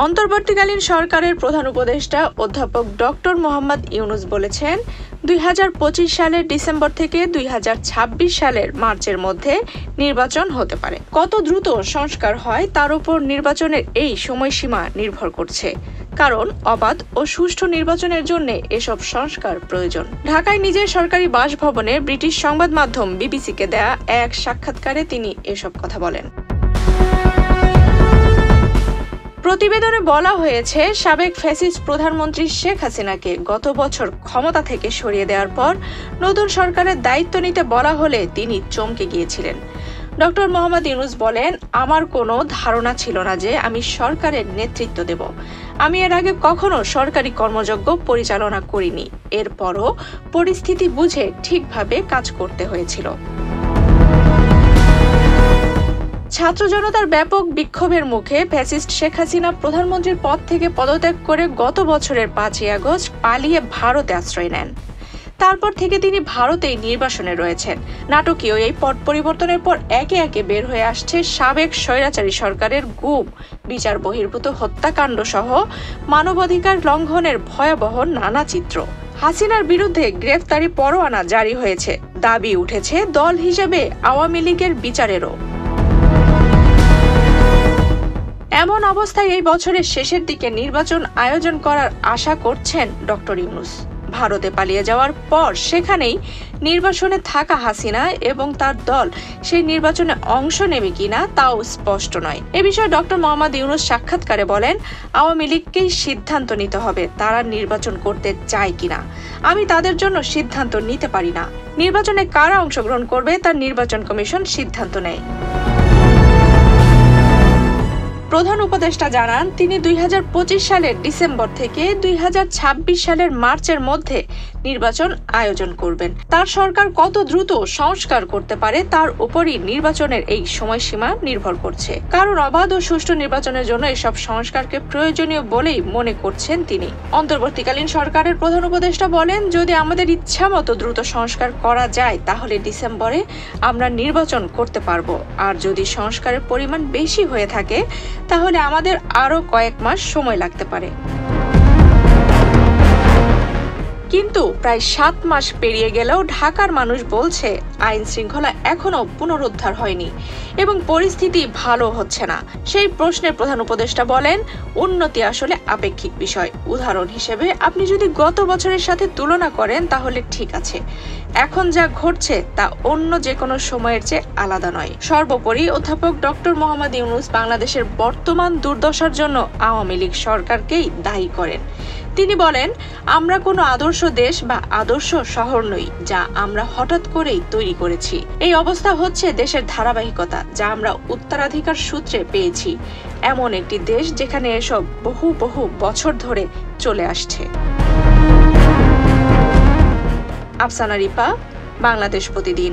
অন্তর্বর্তীকালীন সরকারের প্রধান উপদেষ্টা অধ্যাপক ডক্টর মোহাম্মদ ইউনূস বলেছেন, 2025 সালের ডিসেম্বর থেকে 2026 সালের মার্চের মধ্যে নির্বাচন হতে পারে। কত দ্রুত সংস্কার হয় তার উপর নির্বাচনের এই সময়সীমা নির্ভর করছে, কারণ অবাধ ও সুষ্ঠু নির্বাচনের জন্য এসব সংস্কার প্রয়োজন। ঢাকায় নিজের সরকারি বাসভবনে ব্রিটিশ সংবাদ মাধ্যম বিবিসিকে দেয়া এক সাক্ষাৎকারে তিনি এসব কথা বলেন। প্রতিবেদনে বলা হয়েছে, সাবেক ফ্যাসিস্ট প্রধানমন্ত্রী শেখ হাসিনাকে গত বছর ক্ষমতা থেকে সরিয়ে দেওয়ার পর নতুন সরকারের দায়িত্ব নিতে বলা হলে তিনি চমকে গিয়েছিলেন। ডক্টর মোহাম্মদ ইউনূস বলেন, আমার কোনো ধারণা ছিল না যে আমি সরকারের নেতৃত্ব দেব। আমি এর আগে কখনো সরকারি কর্মযজ্ঞ পরিচালনা করিনি। এরপরও পরিস্থিতি বুঝে ঠিকভাবে কাজ করতে হয়েছিল। ছাত্র জনতার ব্যাপক বিক্ষোভের মুখে ফ্যাসিস্ট শেখ হাসিনা প্রধানমন্ত্রীর পদ থেকে পদত্যাগ করে গত বছরের 5ই আগস্ট পালিয়ে ভারতে আশ্রয় নেন। তারপর থেকে তিনি ভারতেই নির্বাসনে রয়েছেন। নাটকীয় এই পট পরিবর্তনের পর একে একে বের হয়ে আসছে সাবেক স্বৈরাচারী সরকারের গুম, বিচার বহির্ভূত হত্যাকাণ্ড সহ মানবাধিকার লঙ্ঘনের ভয়াবহ নানা চিত্র। হাসিনার বিরুদ্ধে গ্রেফতারি পরোয়ানা জারি হয়েছে। দাবি উঠেছে দল হিসেবে আওয়ামী লীগের বিচারেরও। এমন অবস্থায় এই বছরের শেষের দিকে নির্বাচন আয়োজন করার আশা করছেন ডক্টর ইউনূস। ভারতে পালিয়ে যাওয়ার পর সেখানেই নির্বাচনে থাকা হাসিনা এবং তার দল সেই নির্বাচনে অংশ নেবে কিনা তাও স্পষ্ট নয়। এ বিষয়ে ডক্টর মোহাম্মদ ইউনূস সাক্ষাৎকারে বলেন, আওয়ামী লীগকেই সিদ্ধান্ত নিতে হবে তারা নির্বাচন করতে চায় কিনা। আমি তাদের জন্য সিদ্ধান্ত নিতে পারি না। নির্বাচনে কারা অংশগ্রহণ করবে তার নির্বাচন কমিশন সিদ্ধান্ত নেয়। প্রধান উপদেষ্টা জানান, তিনি 2025 সালের ডিসেম্বর থেকে 2026 সালের মার্চের মধ্যে নির্বাচন আয়োজন করবেন। তার সরকার কত দ্রুত সংস্কার করতে পারে তার উপরই নির্বাচনের এই সময়সীমা নির্ভর করছে। কারণ অবাধ ও সুষ্ঠু নির্বাচনের জন্য এসব সংস্কারকে প্রয়োজনীয় বলেই মনে করছেন তিনি। অন্তর্বর্তীকালীন সরকারের প্রধান উপদেষ্টা বলেন, যদি আমাদের ইচ্ছা মতো দ্রুত সংস্কার করা যায় তাহলে ডিসেম্বরে আমরা নির্বাচন করতে পারবো। আর যদি সংস্কারের পরিমাণ বেশি হয়ে থাকে তাহলে আমাদের আরো কয়েক মাস সময় লাগতে পারে। কিন্তু প্রায় 7 মাস পেরিয়ে গেলেও ঢাকার মানুষ বলছে আইন শৃঙ্খলা এখনো পুনরুদ্ধার হয়নি এবং পরিস্থিতি ভালো হচ্ছে না। সেই প্রশ্নের প্রধান উপদেষ্টা বলেন, উন্নতি আসলে আপেক্ষিক বিষয়। উদাহরণ হিসেবে আপনি যদি গত বছরের সাথে তুলনা করেন তাহলে ঠিক আছে, এখন যা ঘটছে তা অন্য যে কোনো সময়ের চেয়ে আলাদা নয়। সর্বোপরি অধ্যাপক ডক্টর মোহাম্মদ ইউনূস বাংলাদেশের বর্তমান দুর্দশার জন্য আওয়ামী লীগ সরকারকেই দায়ী করেন। তিনি বলেন, আমরা কোনো আদর্শ দেশ বা আদর্শ শহর নই যা আমরা হঠাৎ করেই তৈরি করেছি। এই অবস্থা হচ্ছে দেশের ধারাবাহিকতা যা আমরা উত্তরাধিকার সূত্রে পেয়েছি। এমন একটি দেশ যেখানে এসব বহু বহু বছর ধরে চলে আসছে। আফসানা রিপা, বাংলাদেশ প্রতিদিন।